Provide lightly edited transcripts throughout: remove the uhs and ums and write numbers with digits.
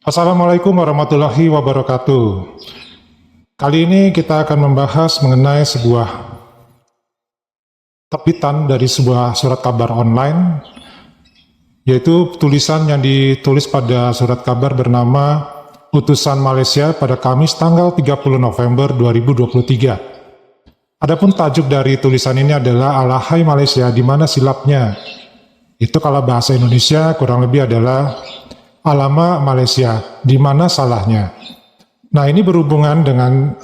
Assalamualaikum warahmatullahi wabarakatuh. Kali ini kita akan membahas mengenai sebuah tepitan dari sebuah surat kabar online, yaitu tulisan yang ditulis pada surat kabar bernama Utusan Malaysia pada Kamis tanggal 30 November 2023. Adapun tajuk dari tulisan ini adalah Alahai Malaysia, di mana silapnya? Itu kalau bahasa Indonesia kurang lebih adalah Alamak Malaysia, di mana salahnya? Nah, ini berhubungan dengan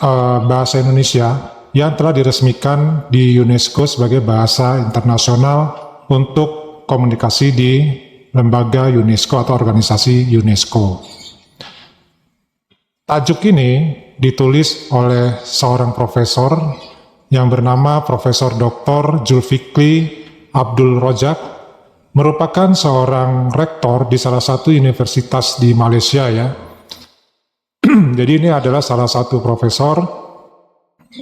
bahasa Indonesia yang telah diresmikan di UNESCO sebagai bahasa internasional untuk komunikasi di lembaga UNESCO atau organisasi UNESCO. Tajuk ini ditulis oleh seorang profesor yang bernama Profesor Dr. Zulfikri Abdul Rojak, merupakan seorang rektor di salah satu universitas di Malaysia ya. Jadi ini adalah salah satu profesor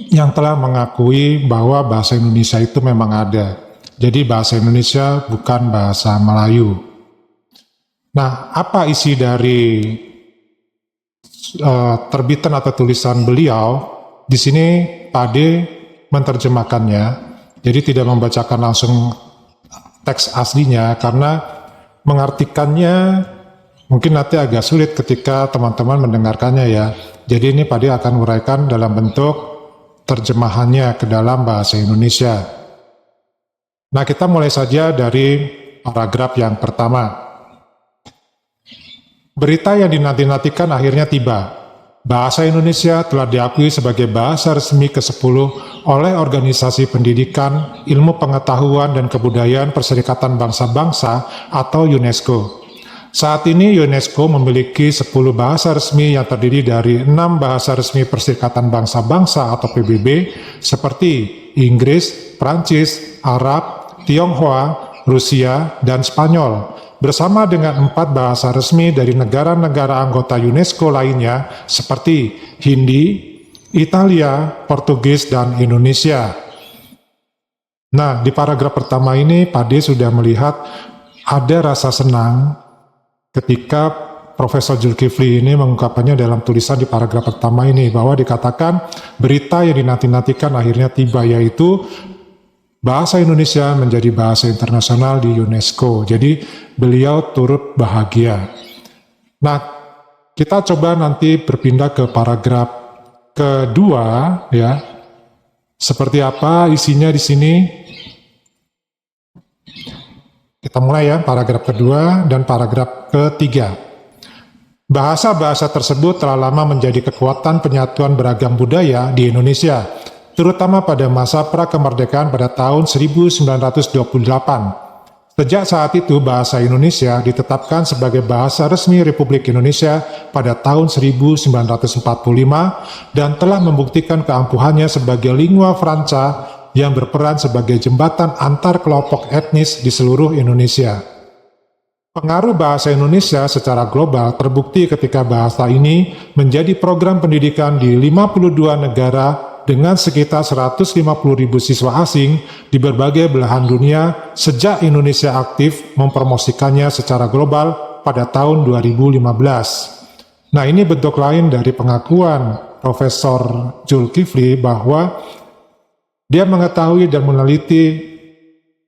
yang telah mengakui bahwa bahasa Indonesia itu memang ada. Jadi bahasa Indonesia bukan bahasa Melayu. Nah, apa isi dari terbitan atau tulisan beliau? Di sini Pak Ade menerjemahkannya. Jadi tidak membacakan langsung teks aslinya karena mengartikannya mungkin nanti agak sulit ketika teman-teman mendengarkannya ya. Jadi ini Pak Ade akan uraikan dalam bentuk terjemahannya ke dalam bahasa Indonesia. Nah, kita mulai saja dari paragraf yang pertama. Berita yang dinanti-nantikan akhirnya tiba. Bahasa Indonesia telah diakui sebagai bahasa resmi ke-10 oleh Organisasi Pendidikan, Ilmu Pengetahuan dan Kebudayaan Perserikatan Bangsa-Bangsa atau UNESCO. Saat ini UNESCO memiliki 10 bahasa resmi yang terdiri dari 6 bahasa resmi Perserikatan Bangsa-Bangsa atau PBB seperti Inggris, Prancis, Arab, Tionghoa, Rusia, dan Spanyol, bersama dengan 4 bahasa resmi dari negara-negara anggota UNESCO lainnya seperti Hindi, Italia, Portugis, dan Indonesia. Nah, di paragraf pertama ini Pak D sudah melihat ada rasa senang ketika Profesor Zulkifli ini mengungkapkannya dalam tulisan di paragraf pertama ini, bahwa dikatakan berita yang dinanti-nantikan akhirnya tiba, yaitu bahasa Indonesia menjadi bahasa internasional di UNESCO. Jadi beliau turut bahagia. Nah, kita coba nanti berpindah ke paragraf kedua ya. Seperti apa isinya di sini? Kita mulai ya, paragraf kedua dan paragraf ketiga. Bahasa-bahasa tersebut telah lama menjadi kekuatan penyatuan beragam budaya di Indonesia, terutama pada masa prakemerdekaan pada tahun 1928. Sejak saat itu, bahasa Indonesia ditetapkan sebagai bahasa resmi Republik Indonesia pada tahun 1945 dan telah membuktikan keampuhannya sebagai lingua franca yang berperan sebagai jembatan antar kelompok etnis di seluruh Indonesia. Pengaruh bahasa Indonesia secara global terbukti ketika bahasa ini menjadi program pendidikan di 52 negara dengan sekitar 150.000 siswa asing di berbagai belahan dunia sejak Indonesia aktif mempromosikannya secara global pada tahun 2015. Nah, ini bentuk lain dari pengakuan Profesor Zulkifli bahwa dia mengetahui dan meneliti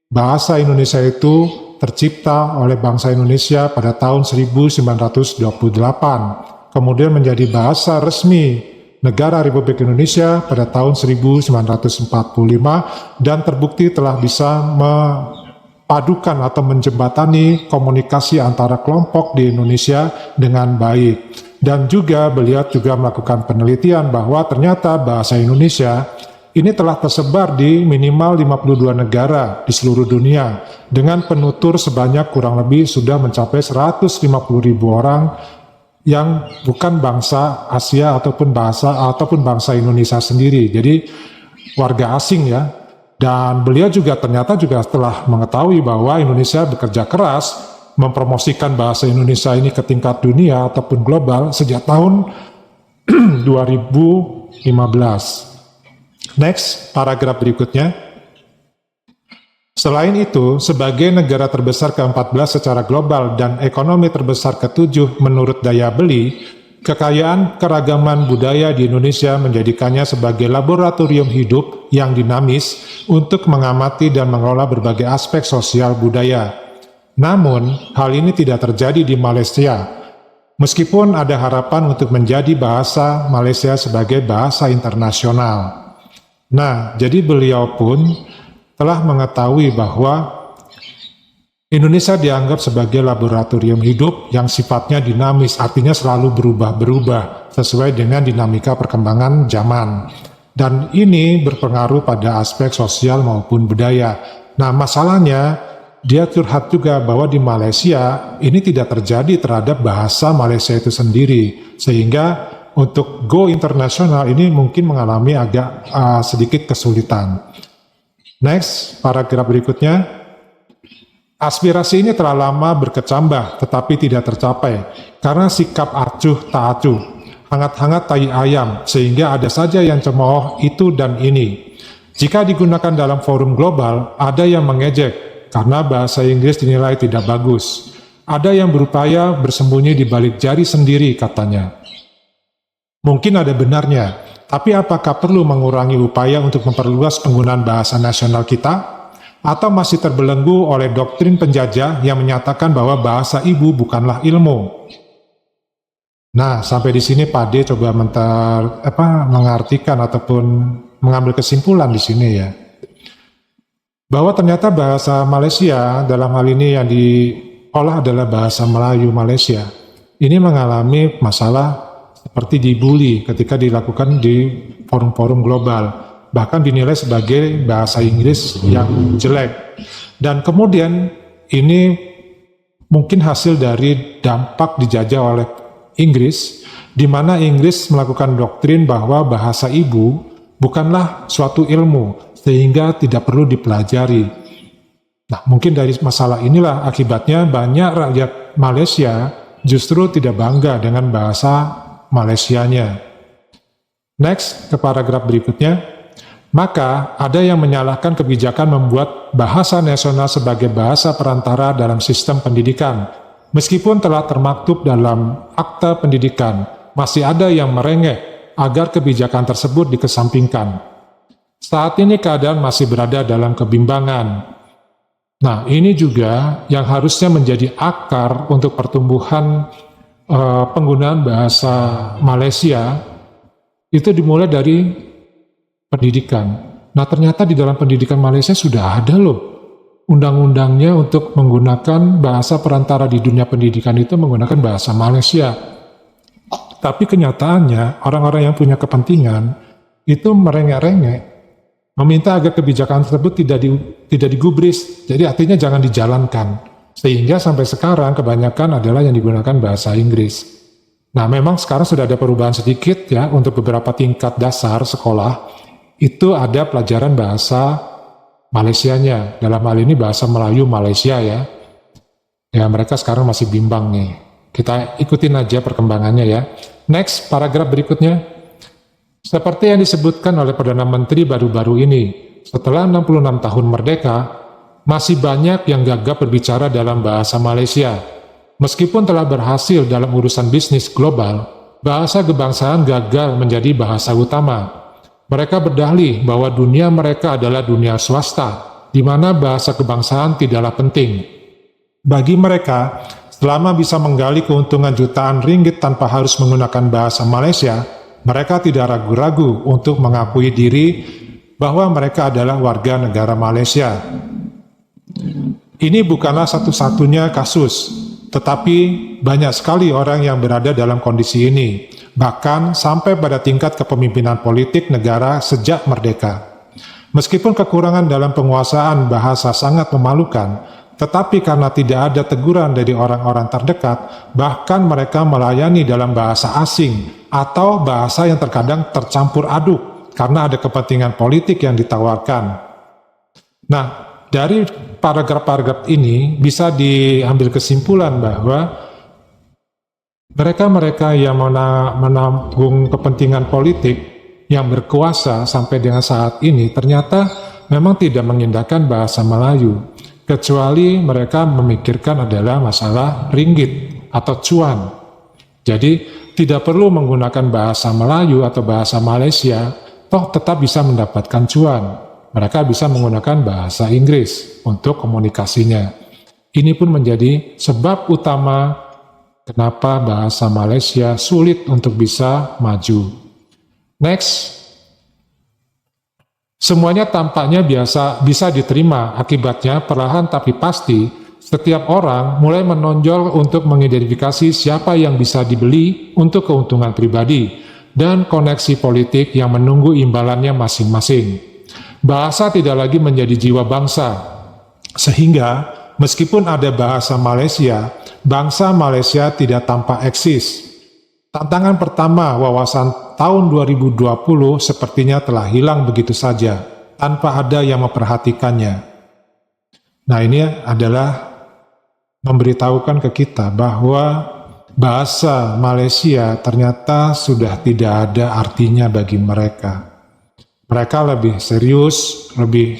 bahasa Indonesia itu tercipta oleh bangsa Indonesia pada tahun 1928, kemudian menjadi bahasa resmi Negara Republik Indonesia pada tahun 1945 dan terbukti telah bisa memadukan atau menjembatani komunikasi antara kelompok di Indonesia dengan baik. Dan juga beliau juga melakukan penelitian bahwa ternyata bahasa Indonesia ini telah tersebar di minimal 52 negara di seluruh dunia dengan penutur sebanyak kurang lebih sudah mencapai 150.000 orang yang bukan bangsa Asia ataupun bangsa Indonesia sendiri. Jadi warga asing ya. Dan beliau juga ternyata juga telah mengetahui bahwa Indonesia bekerja keras mempromosikan bahasa Indonesia ini ke tingkat dunia ataupun global sejak tahun 2015. Next, paragraf berikutnya. Selain itu, sebagai negara terbesar ke-14 secara global dan ekonomi terbesar ke-7 menurut daya beli, kekayaan keragaman budaya di Indonesia menjadikannya sebagai laboratorium hidup yang dinamis untuk mengamati dan mengelola berbagai aspek sosial budaya. Namun, hal ini tidak terjadi di Malaysia, meskipun ada harapan untuk menjadi bahasa Malaysia sebagai bahasa internasional. Nah, jadi beliau pun telah mengetahui bahwa Indonesia dianggap sebagai laboratorium hidup yang sifatnya dinamis, artinya selalu berubah-berubah sesuai dengan dinamika perkembangan zaman. Dan ini berpengaruh pada aspek sosial maupun budaya. Nah, masalahnya dia curhat juga bahwa di Malaysia ini tidak terjadi terhadap bahasa Malaysia itu sendiri, sehingga untuk go internasional ini mungkin mengalami agak sedikit kesulitan. Next, paragraf berikutnya. Aspirasi ini telah lama berkecambah tetapi tidak tercapai karena sikap acuh tak acuh, hangat-hangat tai ayam, sehingga ada saja yang cemooh itu dan ini. Jika digunakan dalam forum global, ada yang mengejek karena bahasa Inggris dinilai tidak bagus. Ada yang berupaya bersembunyi di balik jari sendiri, katanya. Mungkin ada benarnya, tapi apakah perlu mengurangi upaya untuk memperluas penggunaan bahasa nasional kita? Atau masih terbelenggu oleh doktrin penjajah yang menyatakan bahwa bahasa ibu bukanlah ilmu? Nah, sampai di sini Pak D coba mengartikan ataupun mengambil kesimpulan di sini ya. Bahwa ternyata bahasa Malaysia dalam hal ini yang diolah adalah bahasa Melayu Malaysia. Ini mengalami masalah seperti dibully ketika dilakukan di forum-forum global, bahkan dinilai sebagai bahasa Inggris yang jelek. Dan kemudian ini mungkin hasil dari dampak dijajah oleh Inggris, di mana Inggris melakukan doktrin bahwa bahasa ibu bukanlah suatu ilmu, sehingga tidak perlu dipelajari. Nah, mungkin dari masalah inilah akibatnya banyak rakyat Malaysia justru tidak bangga dengan bahasa Malaysianya. Next, ke paragraf berikutnya. Maka, ada yang menyalahkan kebijakan membuat bahasa nasional sebagai bahasa perantara dalam sistem pendidikan. Meskipun telah termaktub dalam akta pendidikan, masih ada yang merengek agar kebijakan tersebut dikesampingkan. Saat ini keadaan masih berada dalam kebimbangan. Nah, ini juga yang harusnya menjadi akar untuk pertumbuhan penggunaan bahasa Malaysia, itu dimulai dari pendidikan. Nah, ternyata di dalam pendidikan Malaysia sudah ada loh undang-undangnya untuk menggunakan bahasa perantara di dunia pendidikan itu menggunakan bahasa Malaysia. Tapi kenyataannya orang-orang yang punya kepentingan itu merengek-rengek, meminta agar kebijakan tersebut tidak digubris. Jadi artinya jangan dijalankan. Sehingga sampai sekarang kebanyakan adalah yang digunakan bahasa Inggris. Nah, memang sekarang sudah ada perubahan sedikit ya untuk beberapa tingkat dasar sekolah. Itu ada pelajaran bahasa Malaysianya. Dalam hal ini bahasa Melayu Malaysia ya. Ya, mereka sekarang masih bimbang nih. Kita ikutin aja perkembangannya ya. Next, paragraf berikutnya. Seperti yang disebutkan oleh Perdana Menteri baru-baru ini, setelah 66 tahun merdeka, masih banyak yang gagap berbicara dalam bahasa Malaysia. Meskipun telah berhasil dalam urusan bisnis global, bahasa kebangsaan gagal menjadi bahasa utama. Mereka berdalih bahwa dunia mereka adalah dunia swasta, di mana bahasa kebangsaan tidaklah penting. Bagi mereka, selama bisa menggali keuntungan jutaan ringgit tanpa harus menggunakan bahasa Malaysia, mereka tidak ragu-ragu untuk mengakui diri bahwa mereka adalah warga negara Malaysia. Ini bukanlah satu-satunya kasus, tetapi banyak sekali orang yang berada dalam kondisi ini, bahkan sampai pada tingkat kepemimpinan politik negara sejak merdeka. Meskipun kekurangan dalam penguasaan bahasa sangat memalukan, tetapi karena tidak ada teguran dari orang-orang terdekat, bahkan mereka melayani dalam bahasa asing atau bahasa yang terkadang tercampur aduk karena ada kepentingan politik yang ditawarkan. Nah, dari paragraf-paragraf ini bisa diambil kesimpulan bahwa mereka-mereka yang menanggung kepentingan politik yang berkuasa sampai dengan saat ini ternyata memang tidak mengindahkan bahasa Melayu, kecuali mereka memikirkan adalah masalah ringgit atau cuan. Jadi tidak perlu menggunakan bahasa Melayu atau bahasa Malaysia, toh tetap bisa mendapatkan cuan. Mereka bisa menggunakan bahasa Inggris untuk komunikasinya. Ini pun menjadi sebab utama kenapa bahasa Malaysia sulit untuk bisa maju. Next, semuanya tampaknya bisa diterima, akibatnya perlahan tapi pasti setiap orang mulai menonjol untuk mengidentifikasi siapa yang bisa dibeli untuk keuntungan pribadi dan koneksi politik yang menunggu imbalannya masing-masing. Bahasa tidak lagi menjadi jiwa bangsa, sehingga meskipun ada bahasa Malaysia, bangsa Malaysia tidak tampak eksis. Tantangan pertama wawasan tahun 2020 sepertinya telah hilang begitu saja, tanpa ada yang memperhatikannya. Nah, ini adalah memberitahukan ke kita bahwa bahasa Malaysia ternyata sudah tidak ada artinya bagi mereka. Mereka lebih serius, lebih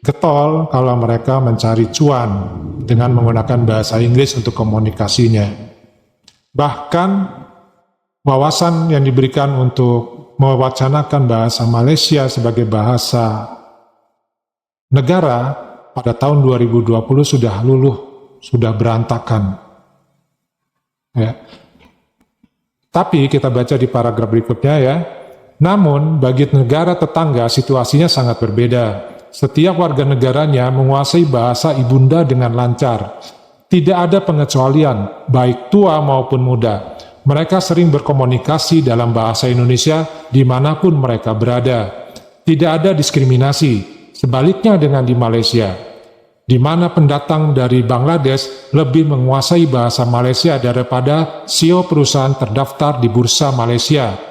getol kalau mereka mencari cuan dengan menggunakan bahasa Inggris untuk komunikasinya. Bahkan wawasan yang diberikan untuk mewacanakan bahasa Malaysia sebagai bahasa negara pada tahun 2020 sudah luluh, sudah berantakan. Ya. Tapi kita baca di paragraf berikutnya ya. Namun bagi negara tetangga situasinya sangat berbeda. Setiap warga negaranya menguasai bahasa ibunda dengan lancar. Tidak ada pengecualian, baik tua maupun muda. Mereka sering berkomunikasi dalam bahasa Indonesia dimanapun mereka berada. Tidak ada diskriminasi, sebaliknya dengan di Malaysia, di mana pendatang dari Bangladesh lebih menguasai bahasa Malaysia daripada CEO perusahaan terdaftar di Bursa Malaysia.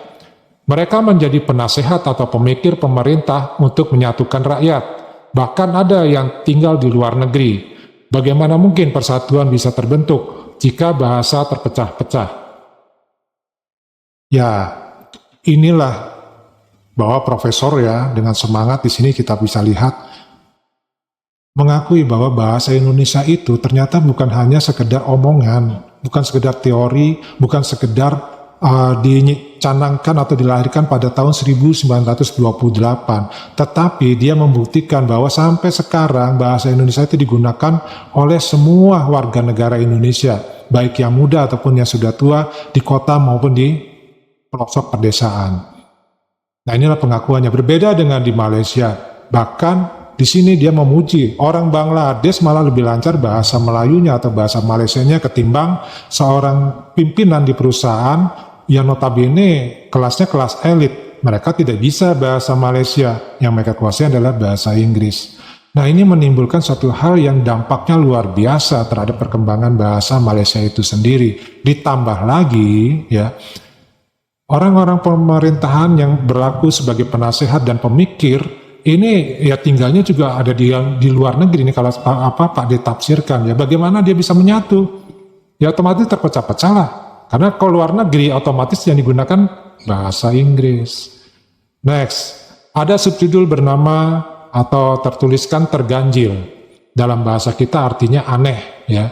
Mereka menjadi penasehat atau pemikir pemerintah untuk menyatukan rakyat. Bahkan ada yang tinggal di luar negeri. Bagaimana mungkin persatuan bisa terbentuk jika bahasa terpecah-pecah? Ya, inilah bahwa profesor ya dengan semangat di sini kita bisa lihat mengakui bahwa bahasa Indonesia itu ternyata bukan hanya sekedar omongan, bukan sekedar teori, bukan sekedar dicanangkan atau dilahirkan pada tahun 1928, tetapi dia membuktikan bahwa sampai sekarang bahasa Indonesia itu digunakan oleh semua warga negara Indonesia, baik yang muda ataupun yang sudah tua, di kota maupun di pelosok pedesaan. Nah, inilah pengakuannya, berbeda dengan di Malaysia. Bahkan di sini dia memuji orang Bangladesh malah lebih lancar bahasa Melayunya atau bahasa Malaysianya ketimbang seorang pimpinan di perusahaan yang notabene kelasnya kelas elit. Mereka tidak bisa bahasa Malaysia, yang mereka kuasai adalah bahasa Inggris. Nah, ini menimbulkan suatu hal yang dampaknya luar biasa terhadap perkembangan bahasa Malaysia itu sendiri. Ditambah lagi ya, orang-orang pemerintahan yang berlaku sebagai penasehat dan pemikir ini ya tinggalnya juga ada di luar negeri. Ini kalau Pak ditafsirkan ya, bagaimana dia bisa menyatu? Ya otomatis terpecah-pecah lah. Karena kalau luar negeri otomatis yang digunakan bahasa Inggris. Next, ada subjudul bernama atau tertuliskan terganjil. Dalam bahasa kita artinya aneh ya.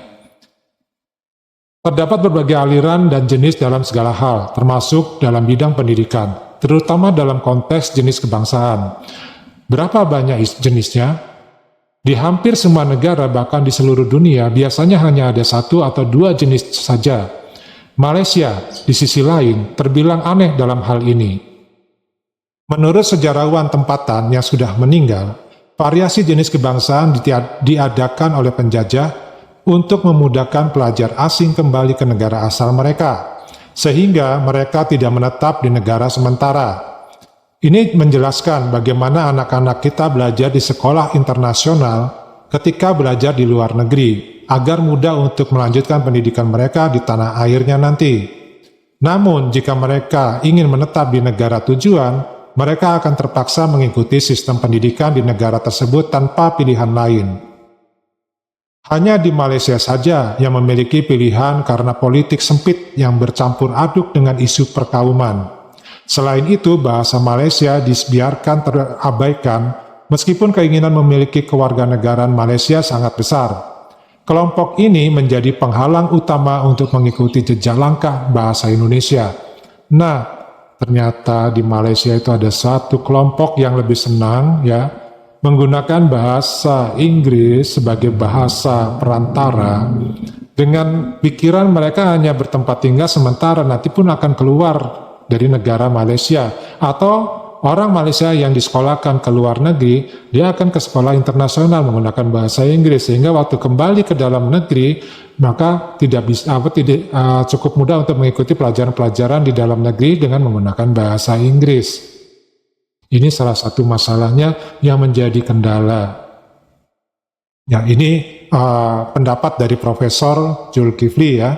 Terdapat berbagai aliran dan jenis dalam segala hal, termasuk dalam bidang pendidikan, terutama dalam konteks jenis kebangsaan. Berapa banyak jenisnya? Di hampir semua negara, bahkan di seluruh dunia, biasanya hanya ada satu atau dua jenis saja. Malaysia, di sisi lain, terbilang aneh dalam hal ini. Menurut sejarawan tempatan yang sudah meninggal, variasi jenis kebangsaan diadakan oleh penjajah untuk memudahkan pelajar asing kembali ke negara asal mereka, sehingga mereka tidak menetap di negara sementara. Ini menjelaskan bagaimana anak-anak kita belajar di sekolah internasional ketika belajar di luar negeri, agar mudah untuk melanjutkan pendidikan mereka di tanah airnya nanti. Namun, jika mereka ingin menetap di negara tujuan, mereka akan terpaksa mengikuti sistem pendidikan di negara tersebut tanpa pilihan lain. Hanya di Malaysia saja yang memiliki pilihan karena politik sempit yang bercampur aduk dengan isu perkauman. Selain itu, bahasa Malaysia dibiarkan terabaikan meskipun keinginan memiliki kewarganegaraan Malaysia sangat besar. Kelompok ini menjadi penghalang utama untuk mengikuti jejak langkah bahasa Indonesia. Nah, ternyata di Malaysia itu ada satu kelompok yang lebih senang ya menggunakan bahasa Inggris sebagai bahasa perantara, dengan pikiran mereka hanya bertempat tinggal sementara, nanti pun akan keluar dari negara Malaysia. Atau orang Malaysia yang disekolahkan ke luar negeri, dia akan ke sekolah internasional menggunakan bahasa Inggris, sehingga waktu kembali ke dalam negeri, maka tidak cukup mudah untuk mengikuti pelajaran-pelajaran di dalam negeri dengan menggunakan bahasa Inggris. Ini salah satu masalahnya yang menjadi kendala. Ya, ini pendapat dari Profesor Zulkifli ya.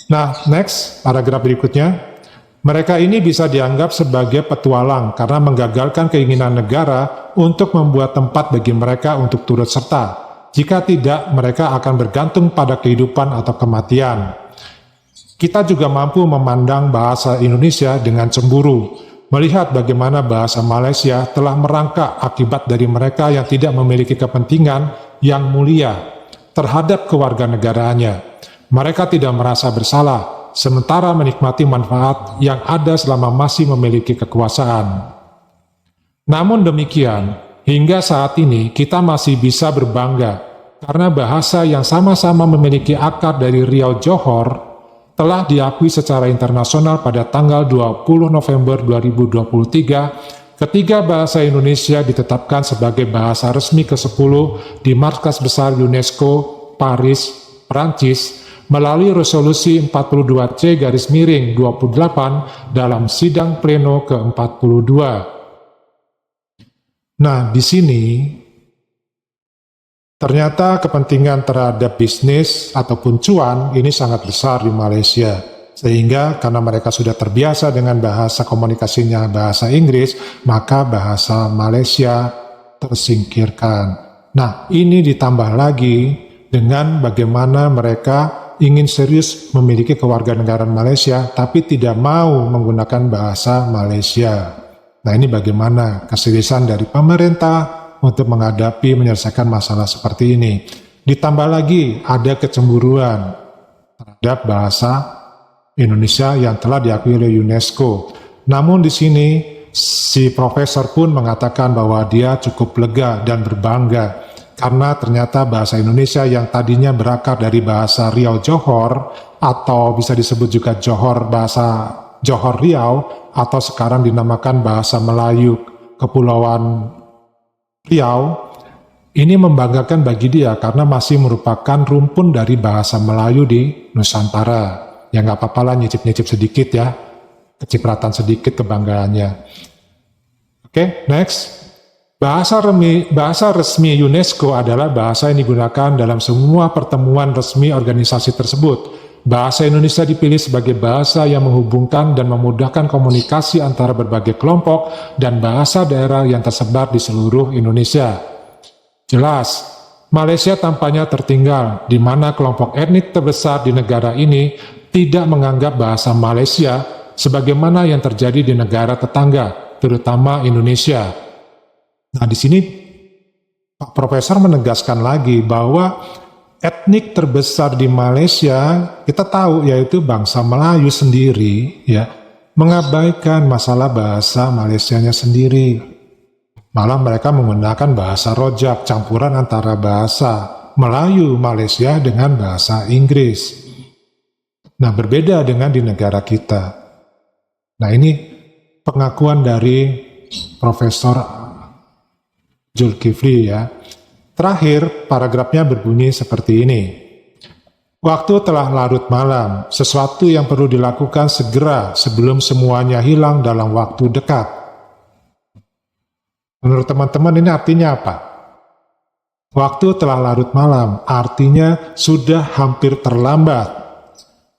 Nah, next, paragraf berikutnya. Mereka ini bisa dianggap sebagai petualang karena menggagalkan keinginan negara untuk membuat tempat bagi mereka untuk turut serta. Jika tidak, mereka akan bergantung pada kehidupan atau kematian. Kita juga mampu memandang bahasa Indonesia dengan cemburu, melihat bagaimana bahasa Malaysia telah merangkak akibat dari mereka yang tidak memiliki kepentingan yang mulia terhadap kewarganegaraannya. Mereka tidak merasa bersalah, sementara menikmati manfaat yang ada selama masih memiliki kekuasaan. Namun demikian, hingga saat ini kita masih bisa berbangga karena bahasa yang sama-sama memiliki akar dari Riau Johor telah diakui secara internasional pada tanggal 20 November 2023 ketika bahasa Indonesia ditetapkan sebagai bahasa resmi ke-10 di Markas Besar UNESCO, Paris, Prancis, melalui resolusi 42C/28 dalam sidang pleno ke-42. Nah, di sini ternyata kepentingan terhadap bisnis ataupun cuan ini sangat besar di Malaysia. Sehingga karena mereka sudah terbiasa dengan bahasa komunikasinya bahasa Inggris, maka bahasa Malaysia tersingkirkan. Nah, ini ditambah lagi dengan bagaimana mereka ingin serius memiliki kewarganegaraan Malaysia, tapi tidak mau menggunakan bahasa Malaysia. Nah, ini bagaimana keseriusan dari pemerintah untuk menghadapi, menyelesaikan masalah seperti ini. Ditambah lagi ada kecemburuan terhadap bahasa Indonesia yang telah diakui oleh UNESCO. Namun di sini si profesor pun mengatakan bahwa dia cukup lega dan berbangga karena ternyata bahasa Indonesia yang tadinya berakar dari bahasa Riau Johor atau bisa disebut juga bahasa Johor Riau atau sekarang dinamakan bahasa Melayu Kepulauan Riau, ini membanggakan bagi dia karena masih merupakan rumpun dari bahasa Melayu di Nusantara. Ya nggak apa-apa lah, nyicip-nyicip sedikit ya, kecipratan sedikit kebanggaannya. Oke, next. Bahasa resmi UNESCO adalah bahasa yang digunakan dalam semua pertemuan resmi organisasi tersebut. Bahasa Indonesia dipilih sebagai bahasa yang menghubungkan dan memudahkan komunikasi antara berbagai kelompok dan bahasa daerah yang tersebar di seluruh Indonesia. Jelas, Malaysia tampaknya tertinggal, di mana kelompok etnik terbesar di negara ini tidak menganggap bahasa Malaysia sebagaimana yang terjadi di negara tetangga, terutama Indonesia. Nah, di sini Pak Profesor menegaskan lagi bahwa etnik terbesar di Malaysia, kita tahu yaitu bangsa Melayu sendiri, ya, mengabaikan masalah bahasa Malaysianya sendiri. Malah mereka menggunakan bahasa rojak, campuran antara bahasa Melayu Malaysia dengan bahasa Inggris. Nah, berbeda dengan di negara kita. Nah, ini pengakuan dari Profesor Zulkifli ya. Terakhir, paragrafnya berbunyi seperti ini. Waktu telah larut malam, sesuatu yang perlu dilakukan segera sebelum semuanya hilang dalam waktu dekat. Menurut teman-teman ini artinya apa? Waktu telah larut malam, artinya sudah hampir terlambat.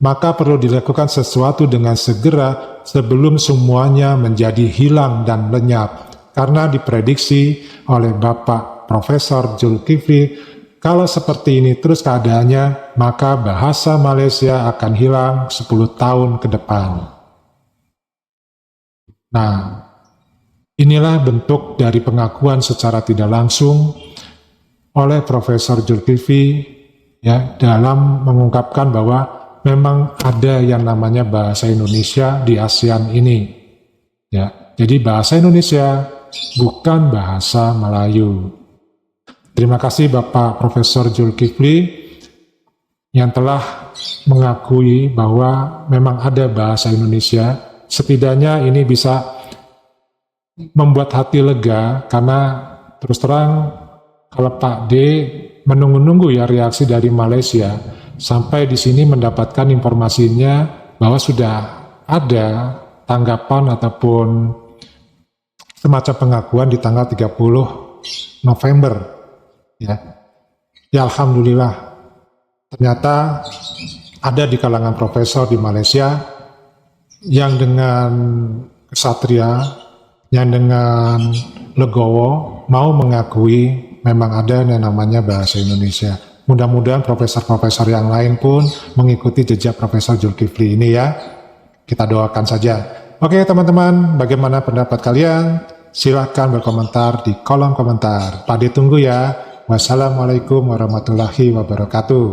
Maka perlu dilakukan sesuatu dengan segera sebelum semuanya menjadi hilang dan lenyap. Karena diprediksi oleh Bapak Profesor Zulkifli, kalau seperti ini terus keadaannya, maka bahasa Malaysia akan hilang 10 tahun ke depan. Nah, Inilah bentuk dari pengakuan secara tidak langsung oleh Profesor Zulkifli ya, dalam mengungkapkan bahwa memang ada yang namanya bahasa Indonesia di ASEAN ini. Ya, jadi bahasa Indonesia bukan bahasa Melayu. Terima kasih Bapak Profesor Zulkifli yang telah mengakui bahwa memang ada bahasa Indonesia. Setidaknya ini bisa membuat hati lega, karena terus terang kalau Pak D menunggu-nunggu ya reaksi dari Malaysia, sampai di sini mendapatkan informasinya bahwa sudah ada tanggapan ataupun semacam pengakuan di tanggal 30 November ya. Ya alhamdulillah, ternyata ada di kalangan profesor di Malaysia yang dengan kesatria, yang dengan legowo mau mengakui memang ada yang namanya bahasa Indonesia. Mudah-mudahan profesor-profesor yang lain pun mengikuti jejak Profesor Zulkifli ini ya. Kita doakan saja. Oke teman-teman, bagaimana pendapat kalian? Silahkan berkomentar di kolom komentar. Pak D tunggu ya. Wassalamualaikum warahmatullahi wabarakatuh.